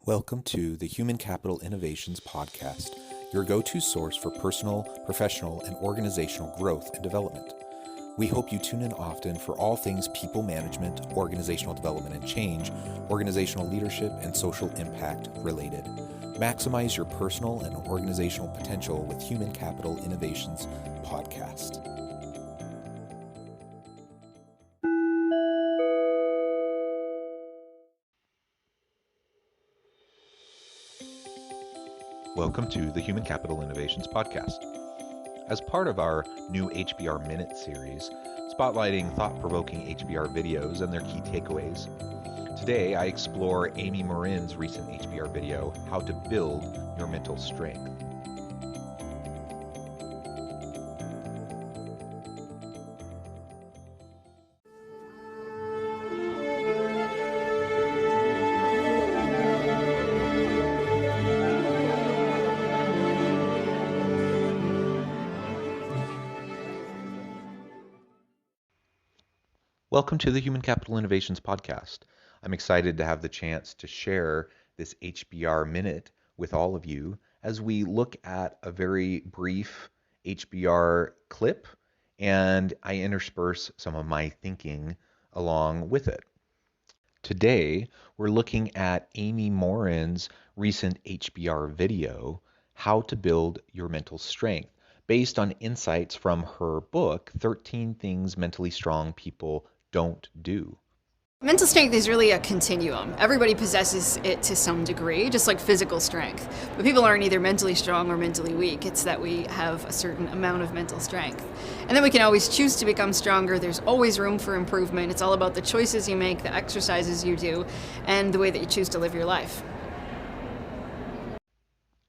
Welcome to the Human Capital Innovations Podcast, your go-to source for personal, professional, and organizational growth and development. We hope you tune in often for all things people management, organizational development and change, organizational leadership, and social impact related. Maximize your personal and organizational potential with Human Capital Innovations Podcast. Welcome to the Human Capital Innovations Podcast. As part of our new HBR Minute series, spotlighting thought-provoking HBR videos and their key takeaways, today I explore Amy Morin's recent HBR video, How to Build Your Mental Strength. Welcome to the Human Capital Innovations Podcast. I'm excited to have the chance to share this HBR Minute with all of you as we look at a very brief HBR clip and I intersperse some of my thinking along with it. Today, we're looking at Amy Morin's recent HBR video, How to Build Your Mental Strength, based on insights from her book, 13 Things Mentally Strong People Don't Do. Mental strength is really a continuum. Everybody possesses it to some degree, just like physical strength. But people aren't either mentally strong or mentally weak. It's that we have a certain amount of mental strength. And then we can always choose to become stronger. There's always room for improvement. It's all about the choices you make, the exercises you do, and the way that you choose to live your life.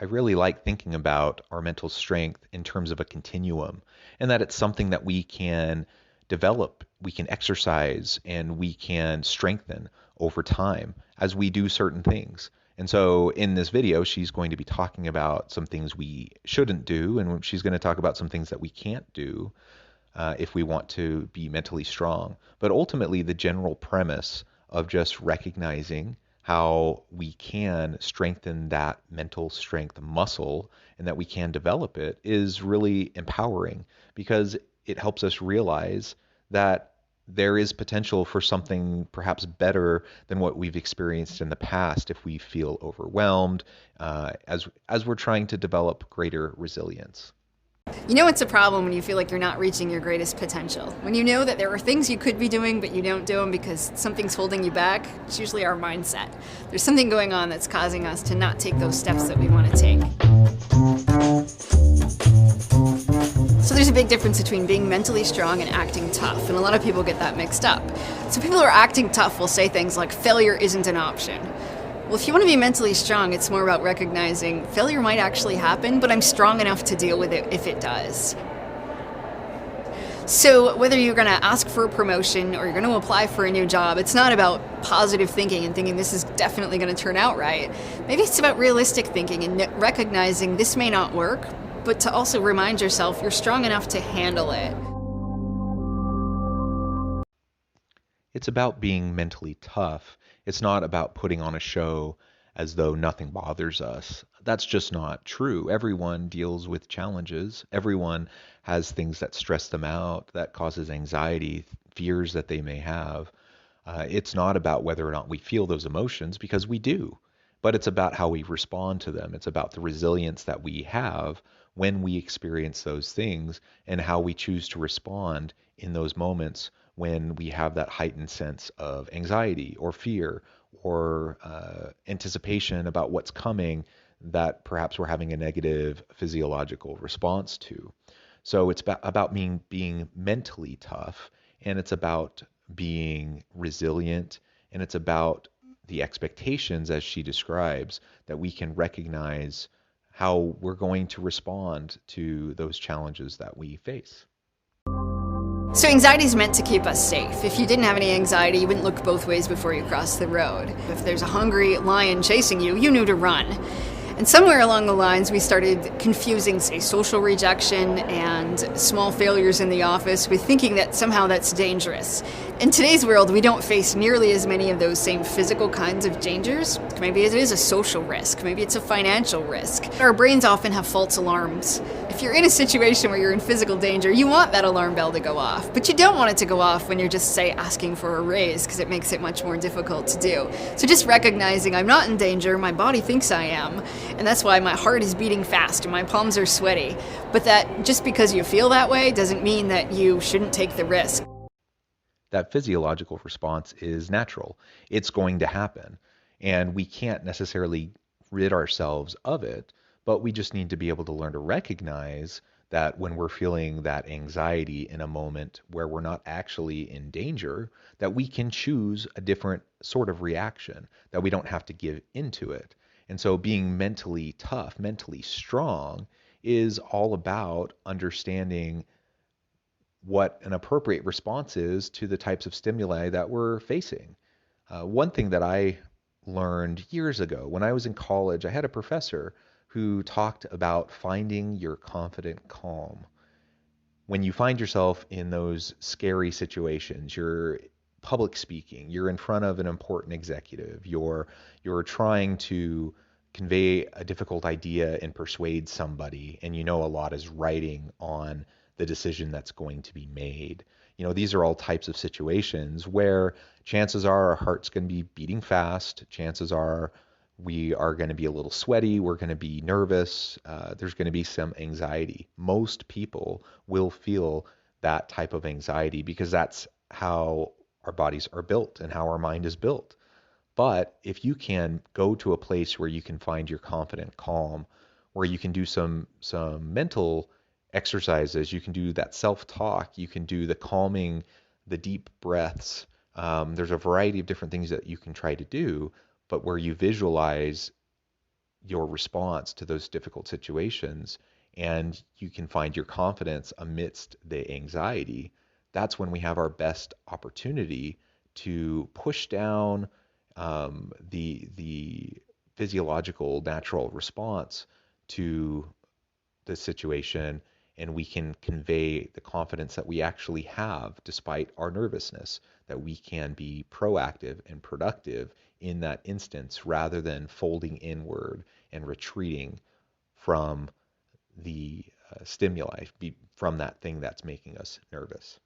I really like thinking about our mental strength in terms of a continuum, and that it's something that we can develop, we can exercise, and we can strengthen over time as we do certain things. And so in this video, she's going to be talking about some things we shouldn't do, and she's going to talk about some things that we can't do if we want to be mentally strong. But ultimately, the general premise of just recognizing how we can strengthen that mental strength muscle and that we can develop it is really empowering, because it helps us realize that there is potential for something perhaps better than what we've experienced in the past if we feel overwhelmed as we're trying to develop greater resilience. You know it's a problem when you feel like you're not reaching your greatest potential. When you know that there are things you could be doing but you don't do them because something's holding you back, it's usually our mindset. There's something going on that's causing us to not take those steps that we want to take. So there's a big difference between being mentally strong and acting tough, and a lot of people get that mixed up. So people who are acting tough will say things like, failure isn't an option. Well, if you want to be mentally strong, it's more about recognizing failure might actually happen, but I'm strong enough to deal with it if it does. So whether you're going to ask for a promotion or you're going to apply for a new job, it's not about positive thinking and thinking this is definitely going to turn out right. Maybe it's about realistic thinking and recognizing this may not work, but to also remind yourself you're strong enough to handle it. It's about being mentally tough. It's not about putting on a show as though nothing bothers us. That's just not true. Everyone deals with challenges. Everyone has things that stress them out, that causes anxiety, fears that they may have. It's not about whether or not we feel those emotions, because we do. But it's about how we respond to them. It's about the resilience that we have when we experience those things and how we choose to respond in those moments when we have that heightened sense of anxiety or fear or anticipation about what's coming that perhaps we're having a negative physiological response to. So it's about being mentally tough, and it's about being resilient, and it's about the expectations, as she describes, that we can recognize how we're going to respond to those challenges that we face. So anxiety is meant to keep us safe. If you didn't have any anxiety, you wouldn't look both ways before you cross the road. If there's a hungry lion chasing you, you knew to run. And somewhere along the lines, we started confusing, say, social rejection and small failures in the office with thinking that somehow that's dangerous. In today's world, we don't face nearly as many of those same physical kinds of dangers. Maybe it is a social risk, maybe it's a financial risk. Our brains often have false alarms. If you're in a situation where you're in physical danger, you want that alarm bell to go off, but you don't want it to go off when you're just, say, asking for a raise, because it makes it much more difficult to do. So just recognizing I'm not in danger, my body thinks I am, and that's why my heart is beating fast and my palms are sweaty. But that just because you feel that way doesn't mean that you shouldn't take the risk. That physiological response is natural. It's going to happen. And we can't necessarily rid ourselves of it, but we just need to be able to learn to recognize that when we're feeling that anxiety in a moment where we're not actually in danger, that we can choose a different sort of reaction, that we don't have to give into it. And so being mentally tough, mentally strong, is all about understanding what an appropriate response is to the types of stimuli that we're facing. One thing that I learned years ago when I was in college, I had a professor who talked about finding your confident calm. When you find yourself in those scary situations, you're public speaking, you're in front of an important executive, you're trying to convey a difficult idea and persuade somebody, and you know a lot is riding on the decision that's going to be made. These are all types of situations where chances are our heart's going to be beating fast. Chances are we are going to be a little sweaty. We're going to be nervous. There's going to be some anxiety. Most people will feel that type of anxiety because that's how our bodies are built and how our mind is built. But if you can go to a place where you can find your confident calm, where you can do some mental exercises, you can do that self-talk, you can do the calming, the deep breaths. There's a variety of different things that you can try to do, but where you visualize your response to those difficult situations and you can find your confidence amidst the anxiety, that's when we have our best opportunity to push down the physiological natural response to the situation, and we can convey the confidence that we actually have despite our nervousness, that we can be proactive and productive in that instance rather than folding inward and retreating from the stimuli, from that thing that's making us nervous.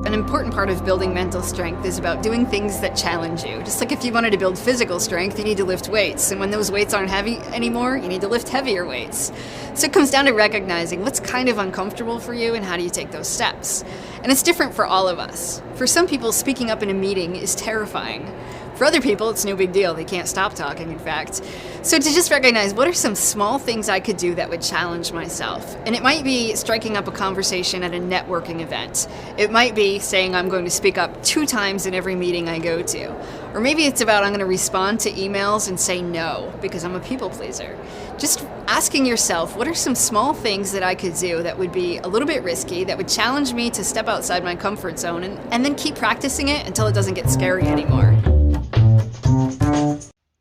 An important part of building mental strength is about doing things that challenge you. Just like if you wanted to build physical strength, you need to lift weights. And when those weights aren't heavy anymore, you need to lift heavier weights. So it comes down to recognizing what's kind of uncomfortable for you and how do you take those steps. And it's different for all of us. For some people, speaking up in a meeting is terrifying. For other people, it's no big deal. They can't stop talking, in fact. So to just recognize what are some small things I could do that would challenge myself. And it might be striking up a conversation at a networking event. It might be saying I'm going to speak up 2 times in every meeting I go to. Or maybe it's about I'm going to respond to emails and say no because I'm a people pleaser. Just asking yourself, what are some small things that I could do that would be a little bit risky, that would challenge me to step outside my comfort zone, and then keep practicing it until it doesn't get scary anymore.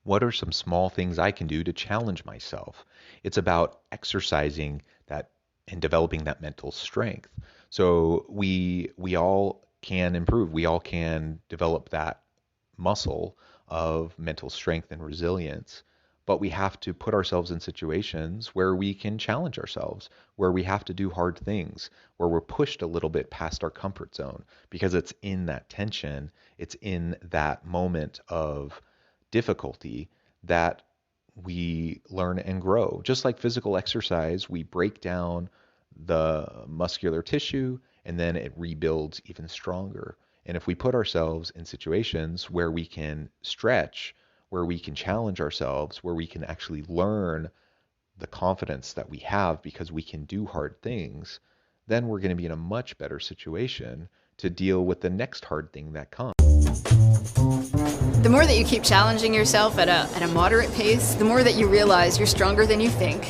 What are some small things I can do to challenge myself? It's about exercising that and developing that mental strength. So we all can improve. We all can develop that muscle of mental strength and resilience. But we have to put ourselves in situations where we can challenge ourselves, where we have to do hard things, where we're pushed a little bit past our comfort zone, because it's in that tension, it's in that moment of difficulty that we learn and grow. Just like physical exercise, we break down the muscular tissue and then it rebuilds even stronger. And if we put ourselves in situations where we can stretch, where we can challenge ourselves, where we can actually learn the confidence that we have because we can do hard things, then we're going to be in a much better situation to deal with the next hard thing that comes. The more that you keep challenging yourself at a moderate pace, the more that you realize you're stronger than you think.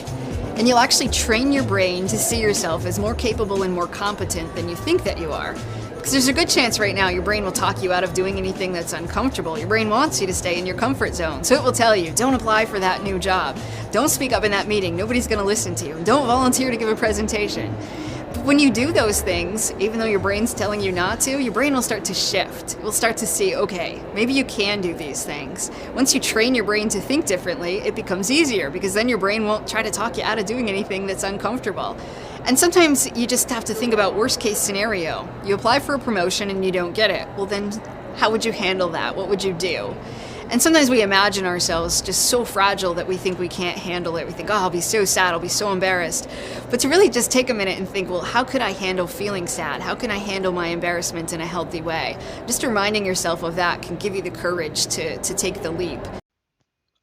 And you'll actually train your brain to see yourself as more capable and more competent than you think that you are. Because there's a good chance right now your brain will talk you out of doing anything that's uncomfortable. Your brain wants you to stay in your comfort zone. So it will tell you, don't apply for that new job. Don't speak up in that meeting. Nobody's going to listen to you. Don't volunteer to give a presentation. But when you do those things, even though your brain's telling you not to, your brain will start to shift. It will start to see, okay, maybe you can do these things. Once you train your brain to think differently, it becomes easier because then your brain won't try to talk you out of doing anything that's uncomfortable. And sometimes you just have to think about worst case scenario. You apply for a promotion and you don't get it. Well, then how would you handle that? What would you do? And sometimes we imagine ourselves just so fragile that we think we can't handle it. We think, oh, I'll be so sad, I'll be so embarrassed. But to really just take a minute and think, well, how could I handle feeling sad? How can I handle my embarrassment in a healthy way? Just reminding yourself of that can give you the courage to take the leap.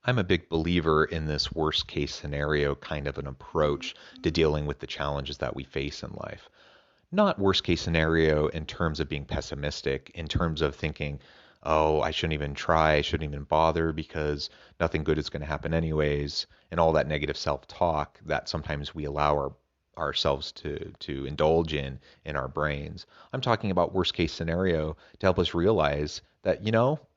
I'm a big believer in this worst case scenario kind of an approach to dealing with the challenges that we face in life. Not worst case scenario in terms of being pessimistic, in terms of thinking, oh, I shouldn't even try, I shouldn't even bother because nothing good is going to happen anyways, and all that negative self-talk that sometimes we allow ourselves to indulge in our brains. I'm talking about worst case scenario to help us realize that,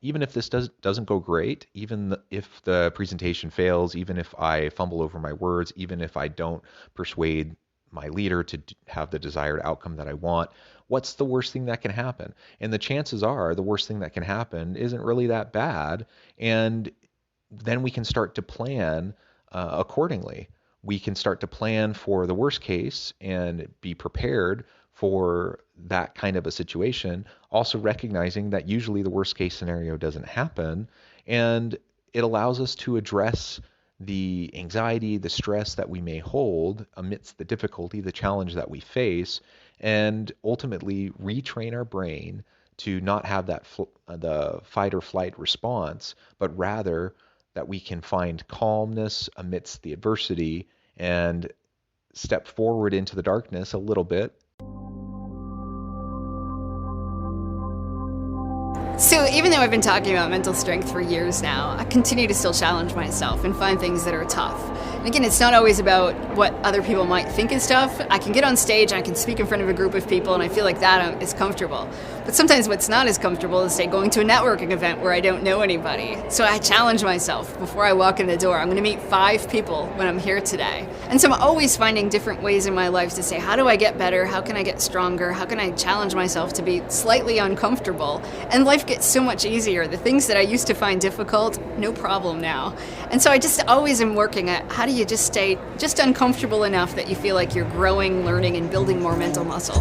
even if this doesn't go great, even if the presentation fails, even if I fumble over my words, even if I don't persuade my leader to have the desired outcome that I want, what's the worst thing that can happen? And the chances are the worst thing that can happen isn't really that bad. And then we can start to plan accordingly. We can start to plan for the worst case and be prepared for that kind of a situation, also recognizing that usually the worst case scenario doesn't happen. And it allows us to address the anxiety, the stress that we may hold amidst the difficulty, the challenge that we face, and ultimately retrain our brain to not have that the fight or flight response, but rather that we can find calmness amidst the adversity and step forward into the darkness a little bit. So even though I've been talking about mental strength for years now, I continue to still challenge myself and find things that are tough. And again, it's not always about what other people might think is tough. I can get on stage, I can speak in front of a group of people, and I feel like that is comfortable. But sometimes what's not as comfortable is, say, going to a networking event where I don't know anybody. So I challenge myself before I walk in the door. I'm going to meet 5 people when I'm here today. And so I'm always finding different ways in my life to say, how do I get better? How can I get stronger? How can I challenge myself to be slightly uncomfortable? And life gets so much easier. The things that I used to find difficult, no problem now. And so I just always am working at how do you just stay just uncomfortable enough that you feel like you're growing, learning, and building more mental muscle.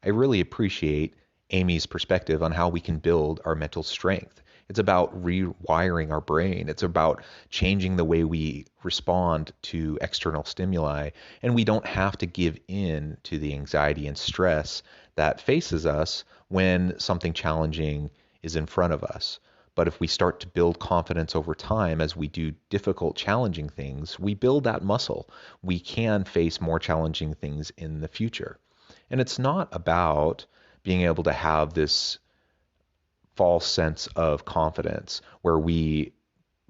I really appreciate Amy's perspective on how we can build our mental strength. It's about rewiring our brain. It's about changing the way we respond to external stimuli. And we don't have to give in to the anxiety and stress that faces us when something challenging is in front of us. But if we start to build confidence over time as we do difficult, challenging things, we build that muscle. We can face more challenging things in the future. And it's not about being able to have this false sense of confidence where we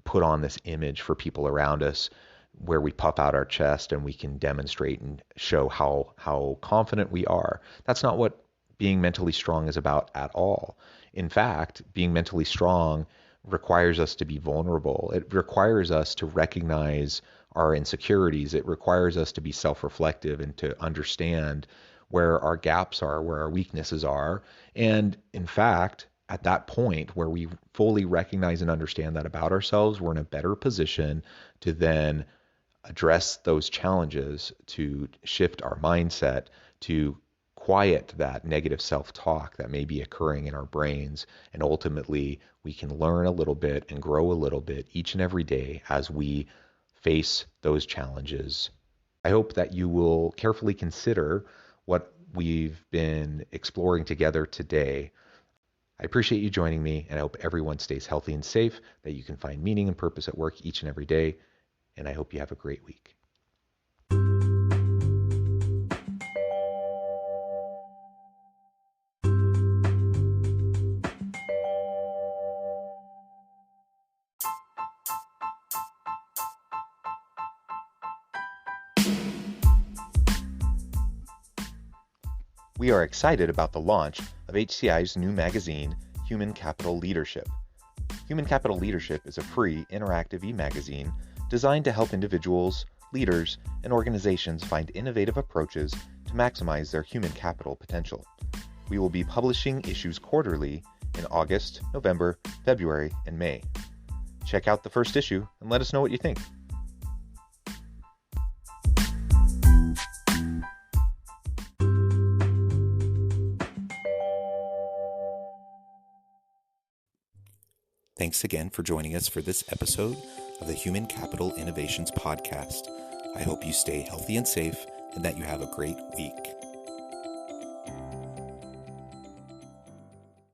put on this image for people around us where we puff out our chest and we can demonstrate and show how confident we are. That's not what being mentally strong is about at all. In fact, being mentally strong requires us to be vulnerable. It requires us to recognize our insecurities. It requires us to be self-reflective and to understand where our gaps are, where our weaknesses are. And in fact, at that point where we fully recognize and understand that about ourselves, we're in a better position to then address those challenges, to shift our mindset, to quiet that negative self-talk that may be occurring in our brains. And ultimately, we can learn a little bit and grow a little bit each and every day as we face those challenges. I hope that you will carefully consider what we've been exploring together today. I appreciate you joining me, and I hope everyone stays healthy and safe, that you can find meaning and purpose at work each and every day, and I hope you have a great week. We are excited about the launch of HCI's new magazine, Human Capital Leadership. Human Capital Leadership is a free, interactive e-magazine designed to help individuals, leaders, and organizations find innovative approaches to maximize their human capital potential. We will be publishing issues quarterly in August, November, February, and May. Check out the first issue and let us know what you think. Thanks again for joining us for this episode of the Human Capital Innovations Podcast. I hope you stay healthy and safe and that you have a great week.